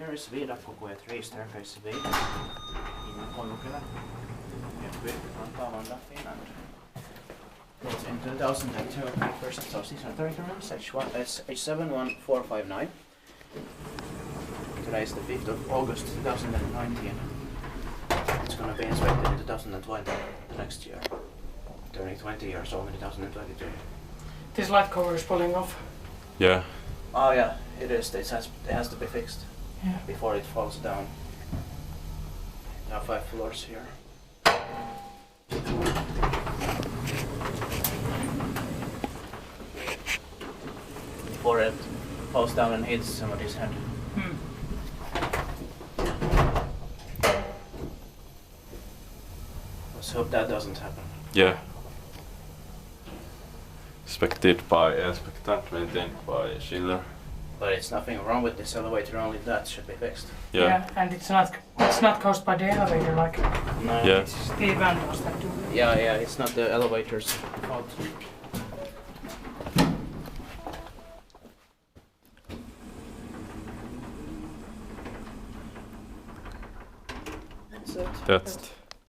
Here is Viidakkokuja 3 staircase V in Koivukylä. Vantaa, Finland. Built in 2002, 1st of 630 rooms, H71459. Today is the 5th of August 2019. It's gonna be inspected in 2020, the next year. Turning 20 years old in 2022. This light cover is falling off. Yeah. Oh yeah, it is. It has to be fixed before it falls down. There are 5 floors here. Before it falls down and hits somebody's head. Let's hope that doesn't happen. Yeah. Inspected maintained by Schiller. But it's nothing wrong with this elevator, only that should be fixed. Yeah. And it's not caused by the elevator, like No. Yeah. it's the vandals that do it. Yeah, it's not the elevator's fault. That's it. That's it.